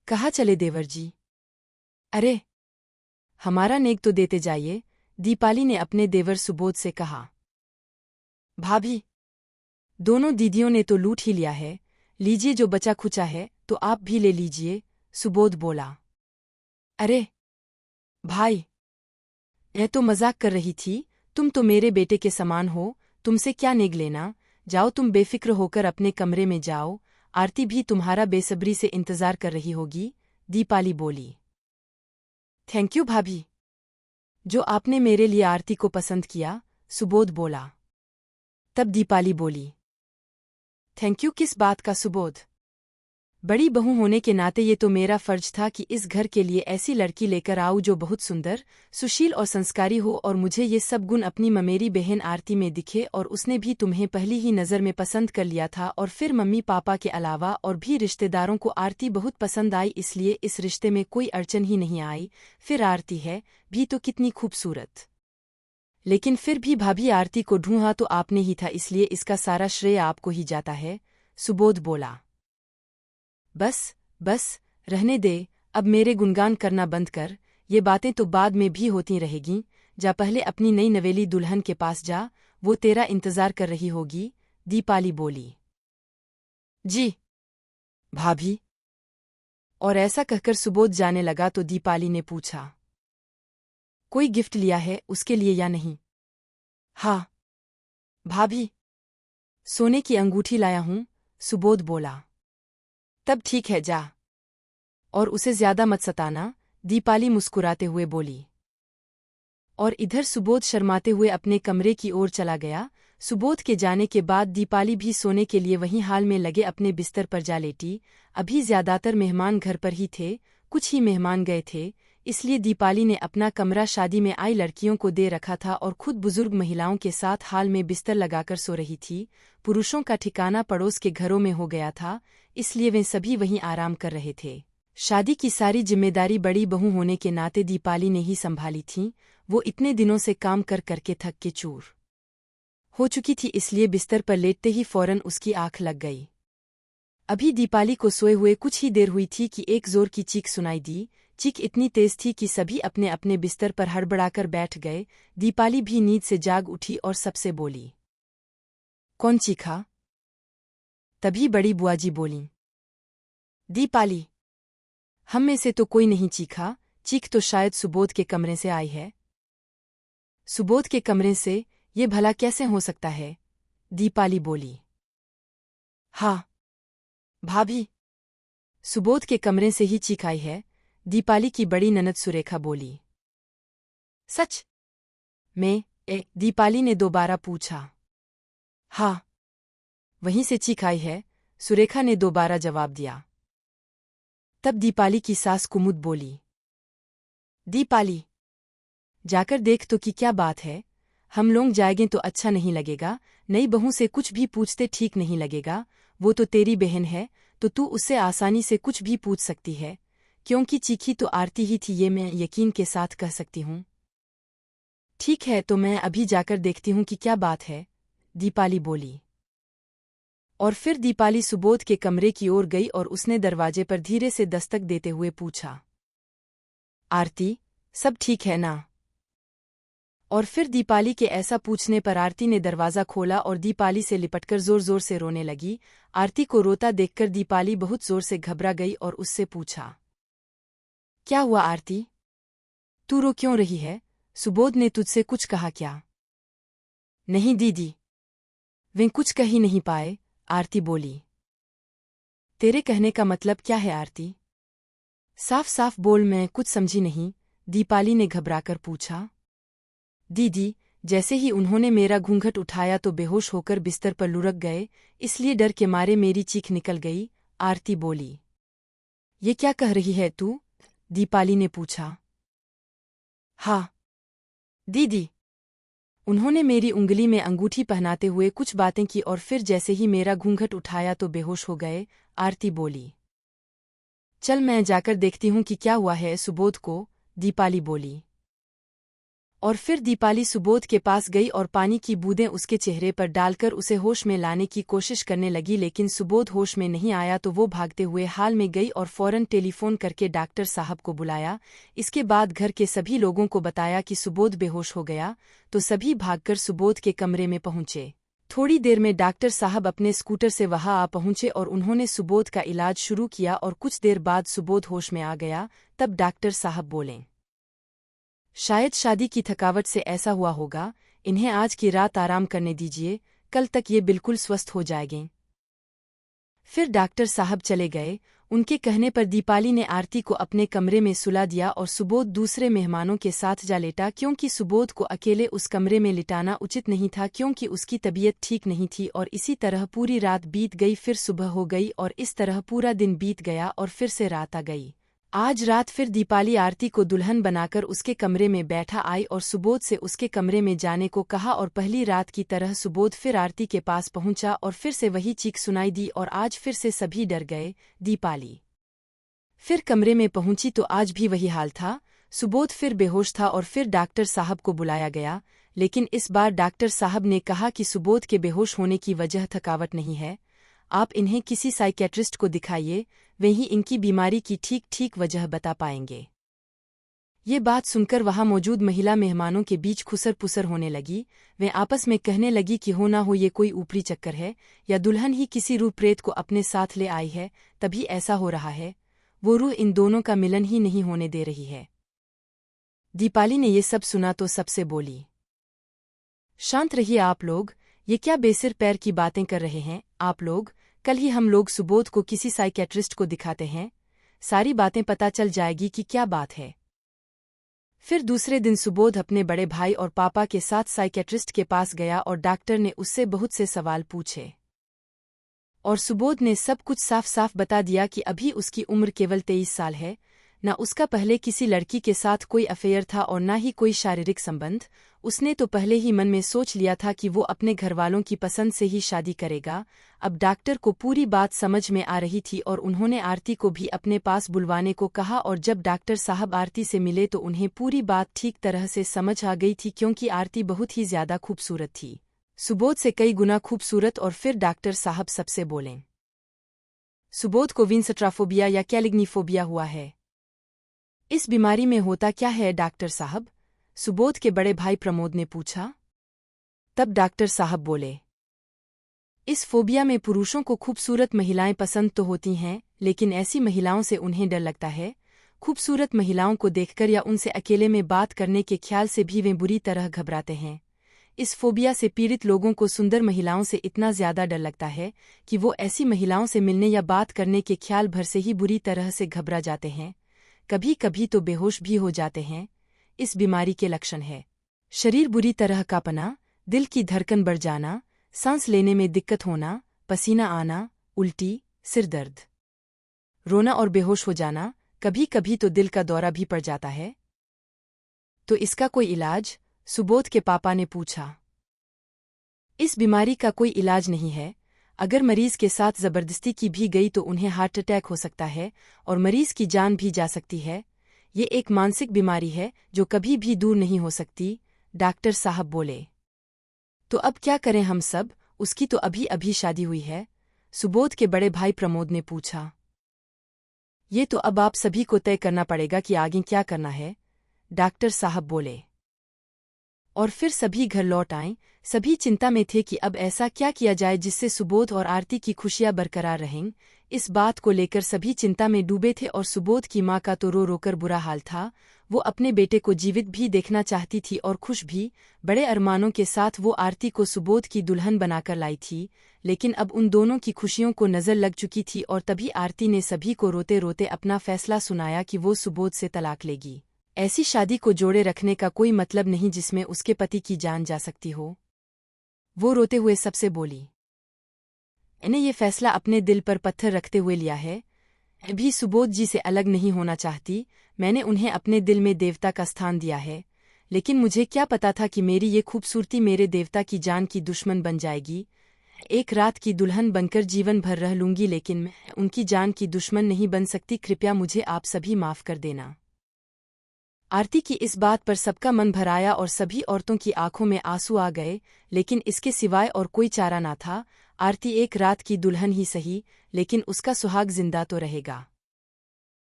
कहाँ चले देवर जी? अरे, हमारा नेग तो देते जाइए, दीपाली ने अपने देवर सुबोध से कहा। भाभी, दोनों दीदियों ने तो लूट ही लिया है, लीजिए जो बचा खुचा है तो आप भी ले लीजिए, सुबोध बोला। अरे भाई, यह तो मजाक कर रही थी, तुम तो मेरे बेटे के समान हो, तुमसे क्या नेग लेना, जाओ तुम बेफिक्र होकर अपने कमरे में जाओ, आरती भी तुम्हारा बेसब्री से इंतजार कर रही होगी, दीपाली बोली। थैंक यू भाभी, जो आपने मेरे लिए आरती को पसंद किया, सुबोध बोला। तब दीपाली बोली। थैंक यू किस बात का सुबोध? बड़ी बहू होने के नाते ये तो मेरा फर्ज था कि इस घर के लिए ऐसी लड़की लेकर आऊं जो बहुत सुंदर, सुशील और संस्कारी हो और मुझे ये सब गुण अपनी ममेरी बहन आरती में दिखे और उसने भी तुम्हें पहली ही नज़र में पसंद कर लिया था और फिर मम्मी पापा के अलावा और भी रिश्तेदारों को आरती बहुत पसंद आई इसलिए इस रिश्ते में कोई अड़चन ही नहीं आई, फिर आरती है भी तो कितनी खूबसूरत। लेकिन फिर भी भाभी आरती को ढूंढा तो आपने ही था इसलिए इसका सारा श्रेय आपको ही जाता है, सुबोध बोला। बस बस रहने दे, अब मेरे गुणगान करना बंद कर, ये बातें तो बाद में भी होती रहेगी, जा पहले अपनी नई नवेली दुल्हन के पास जा, वो तेरा इंतजार कर रही होगी, दीपाली बोली। जी भाभी। और ऐसा कहकर सुबोध जाने लगा तो दीपाली ने पूछा, कोई गिफ्ट लिया है उसके लिए या नहीं? हाँ भाभी, सोने की अंगूठी लाया हूं, सुबोध बोला। तब ठीक है जा, और उसे ज्यादा मत सताना, दीपाली मुस्कुराते हुए बोली। और इधर सुबोध शर्माते हुए अपने कमरे की ओर चला गया। सुबोध के जाने के बाद दीपाली भी सोने के लिए वहीं हाल में लगे अपने बिस्तर पर जा लेटी। अभी ज्यादातर मेहमान घर पर ही थे, कुछ ही मेहमान गए थे, इसलिए दीपाली ने अपना कमरा शादी में आई लड़कियों को दे रखा था और खुद बुजुर्ग महिलाओं के साथ हाल में बिस्तर लगाकर सो रही थी। पुरुषों का ठिकाना पड़ोस के घरों में हो गया था, इसलिए वे सभी वहीं आराम कर रहे थे। शादी की सारी जिम्मेदारी बड़ी बहू होने के नाते दीपाली ने ही संभाली थी। वो इतने दिनों से काम कर करके थक के चूर हो चुकी थी इसलिए बिस्तर पर लेटते ही फौरन उसकी आंख लग गई। अभी दीपाली को सोए हुए कुछ ही देर हुई थी कि एक जोर की चीख सुनाई दी। चीख इतनी तेज थी कि सभी अपने अपने बिस्तर पर हड़बड़ाकर बैठ गए। दीपाली भी नींद से जाग उठी और सबसे बोली। कौन चीखा? तभी बड़ी बुआजी बोली। दीपाली, हम में से तो कोई नहीं चीखा, चीख तो शायद सुबोध के कमरे से आई है। सुबोध के कमरे से ये भला कैसे हो सकता है? दीपाली बोली। हाँ भाभी, सुबोध के कमरे से ही चीख आई है, दीपाली की बड़ी ननद सुरेखा बोली। सच में? दीपाली ने दोबारा पूछा। हाँ, वहीं से चीख आई है, सुरेखा ने दोबारा जवाब दिया। तब दीपाली की सास कुमुद बोली। दीपाली, जाकर देख तो कि क्या बात है, हम लोग जाएंगे तो अच्छा नहीं लगेगा, नई बहू से कुछ भी पूछते ठीक नहीं लगेगा, वो तो तेरी बहन है, तो तू उससे आसानी से कुछ भी पूछ सकती है, क्योंकि चीखी तो आरती ही थी ये मैं यकीन के साथ कह सकती हूँ। ठीक है तो मैं अभी जाकर देखती हूँ कि क्या बात है, दीपाली बोली। और फिर दीपाली सुबोध के कमरे की ओर गई और उसने दरवाजे पर धीरे से दस्तक देते हुए पूछा। आरती, सब ठीक है ना? और फिर दीपाली के ऐसा पूछने पर आरती ने दरवाज़ा खोला और दीपाली से लिपटकर जोर जोर से रोने लगी। आरती को रोता देखकर दीपाली बहुत जोर से घबरा गई और उससे पूछा। क्या हुआ आरती? तू रो क्यों रही है? सुबोध ने तुझसे कुछ कहा क्या? नहीं दीदी, वे कुछ कह ही नहीं पाए, आरती बोली। तेरे कहने का मतलब क्या है आरती? साफ साफ बोल, मैं कुछ समझी नहीं, दीपाली ने घबराकर पूछा। दीदी, जैसे ही उन्होंने मेरा घूंघट उठाया तो बेहोश होकर बिस्तर पर लुढ़क गए, इसलिए डर के मारे मेरी चीख निकल गई, आरती बोली। ये क्या कह रही है तू? दीपाली ने पूछा। हाँ दीदी, उन्होंने मेरी उंगली में अंगूठी पहनाते हुए कुछ बातें की और फिर जैसे ही मेरा घूंघट उठाया तो बेहोश हो गए, आरती बोली। चल मैं जाकर देखती हूँ कि क्या हुआ है सुबोध को, दीपाली बोली। और फिर दीपाली सुबोध के पास गई और पानी की बूंदें उसके चेहरे पर डालकर उसे होश में लाने की कोशिश करने लगी, लेकिन सुबोध होश में नहीं आया तो वो भागते हुए हाल में गई और फौरन टेलीफोन करके डॉक्टर साहब को बुलाया। इसके बाद घर के सभी लोगों को बताया कि सुबोध बेहोश हो गया, तो सभी भागकर सुबोध के कमरे में पहुंचे। थोड़ी देर में डॉक्टर साहब अपने स्कूटर से वहां आ पहुंचे और उन्होंने सुबोध का इलाज शुरू किया और कुछ देर बाद सुबोध होश में आ गया। तब डॉक्टर साहब बोले, शायद शादी की थकावट से ऐसा हुआ होगा, इन्हें आज की रात आराम करने दीजिए, कल तक ये बिल्कुल स्वस्थ हो जाएंगे। फिर डॉक्टर साहब चले गए। उनके कहने पर दीपाली ने आरती को अपने कमरे में सुला दिया और सुबोध दूसरे मेहमानों के साथ जा लेटा, क्योंकि सुबोध को अकेले उस कमरे में लिटाना उचित नहीं था, क्योंकि उसकी तबीयत ठीक नहीं थी। और इसी तरह पूरी रात बीत गई, फिर सुबह हो गई और इस तरह पूरा दिन बीत गया और फिर से रात आ गई। आज रात फिर दीपाली आरती को दुल्हन बनाकर उसके कमरे में बैठा आई और सुबोध से उसके कमरे में जाने को कहा और पहली रात की तरह सुबोध फिर आरती के पास पहुंचा और फिर से वही चीख सुनाई दी और आज फिर से सभी डर गए। दीपाली फिर कमरे में पहुंची तो आज भी वही हाल था। सुबोध फिर बेहोश था और फिर डॉक्टर साहब को बुलाया गया, लेकिन इस बार डॉक्टर साहब ने कहा कि सुबोध के बेहोश होने की वजह थकावट नहीं है, आप इन्हें किसी साइकेट्रिस्ट को दिखाइए, वे ही इनकी बीमारी की ठीक ठीक वजह बता पाएंगे। ये बात सुनकर वहां मौजूद महिला मेहमानों के बीच खुसर पुसर होने लगी। वे आपस में कहने लगी कि हो ना हो ये कोई ऊपरी चक्कर है या दुल्हन ही किसी रूह प्रेत को अपने साथ ले आई है, तभी ऐसा हो रहा है। वो रूह इन दोनों का मिलन ही नहीं होने दे रही है। दीपाली ने ये सब सुना तो सबसे बोली, शांत रहिए आप लोग, ये क्या बेसिर पैर की बातें कर रहे हैं आप लोग। कल ही हम लोग सुबोध को किसी साइकेट्रिस्ट को दिखाते हैं, सारी बातें पता चल जाएगी कि क्या बात है। फिर दूसरे दिन सुबोध अपने बड़े भाई और पापा के साथ साइकेट्रिस्ट के पास गया और डॉक्टर ने उससे बहुत से सवाल पूछे और सुबोध ने सब कुछ साफ साफ बता दिया कि अभी उसकी उम्र केवल 23 साल है, न उसका पहले किसी लड़की के साथ कोई अफेयर था और न ही कोई शारीरिक संबंध। उसने तो पहले ही मन में सोच लिया था कि वो अपने घरवालों की पसंद से ही शादी करेगा। अब डॉक्टर को पूरी बात समझ में आ रही थी और उन्होंने आरती को भी अपने पास बुलवाने को कहा और जब डॉक्टर साहब आरती से मिले तो उन्हें पूरी बात ठीक तरह से समझ आ गई थी, क्योंकि आरती बहुत ही ज्यादा खूबसूरत थी, सुबोध से कई गुना खूबसूरत। और फिर डॉक्टर साहब सबसे बोले, सुबोध को विंसट्राफोबिया या कैलिग्निफोबिया हुआ है। इस बीमारी में होता क्या है डॉक्टर साहब? सुबोध के बड़े भाई प्रमोद ने पूछा। तब डॉक्टर साहब बोले, इस फोबिया में पुरुषों को खूबसूरत महिलाएं पसंद तो होती हैं, लेकिन ऐसी महिलाओं से उन्हें डर लगता है। खूबसूरत महिलाओं को देखकर या उनसे अकेले में बात करने के ख्याल से भी वे बुरी तरह घबराते हैं। इस फोबिया से पीड़ित लोगों को सुंदर महिलाओं से इतना ज्यादा डर लगता है कि वो ऐसी महिलाओं से मिलने या बात करने के ख्याल भर से ही बुरी तरह से घबरा जाते हैं, कभी कभी तो बेहोश भी हो जाते हैं। इस बीमारी के लक्षण है शरीर बुरी तरह कांपना, दिल की धड़कन बढ़ जाना, सांस लेने में दिक्कत होना, पसीना आना, उल्टी, सिर दर्द, रोना और बेहोश हो जाना, कभी कभी तो दिल का दौरा भी पड़ जाता है। तो इसका कोई इलाज? सुबोध के पापा ने पूछा। इस बीमारी का कोई इलाज नहीं है। अगर मरीज के साथ जबरदस्ती की भी गई तो उन्हें हार्ट अटैक हो सकता है और मरीज की जान भी जा सकती है। ये एक मानसिक बीमारी है जो कभी भी दूर नहीं हो सकती, डॉक्टर साहब बोले। तो अब क्या करें हम सब? उसकी तो अभी अभी शादी हुई है, सुबोध के बड़े भाई प्रमोद ने पूछा। ये तो अब आप सभी को तय करना पड़ेगा कि आगे क्या करना है, डॉक्टर साहब बोले। और फिर सभी घर लौट आए। सभी चिंता में थे कि अब ऐसा क्या किया जाए जिससे सुबोध और आरती की खुशियां बरकरार रहें। इस बात को लेकर सभी चिंता में डूबे थे और सुबोध की मां का तो रो रोकर बुरा हाल था। वो अपने बेटे को जीवित भी देखना चाहती थी और खुश भी। बड़े अरमानों के साथ वो आरती को सुबोध की दुल्हन बनाकर लाई थी, लेकिन अब उन दोनों की खुशियों को नजर लग चुकी थी और तभी आरती ने सभी को रोते रोते अपना फैसला सुनाया कि वो सुबोध से तलाक लेगी। ऐसी शादी को जोड़े रखने का कोई मतलब नहीं जिसमें उसके पति की जान जा सकती हो। वो रोते हुए सबसे बोली, मैंने ये फैसला अपने दिल पर पत्थर रखते हुए लिया है। मैं भी सुबोध जी से अलग नहीं होना चाहती। मैंने उन्हें अपने दिल में देवता का स्थान दिया है, लेकिन मुझे क्या पता था कि मेरी ये खूबसूरती मेरे देवता की जान की दुश्मन बन जाएगी। एक रात की दुल्हन बनकर जीवन भर रह लूंगी, लेकिन मैं उनकी जान की दुश्मन नहीं बन सकती। कृपया मुझे आप सभी माफ कर देना। आरती की इस बात पर सबका मन भराया और सभी औरतों की आंखों में आंसू आ गए, लेकिन इसके सिवाय और कोई चारा ना था। आरती एक रात की दुल्हन ही सही, लेकिन उसका सुहाग जिंदा तो रहेगा।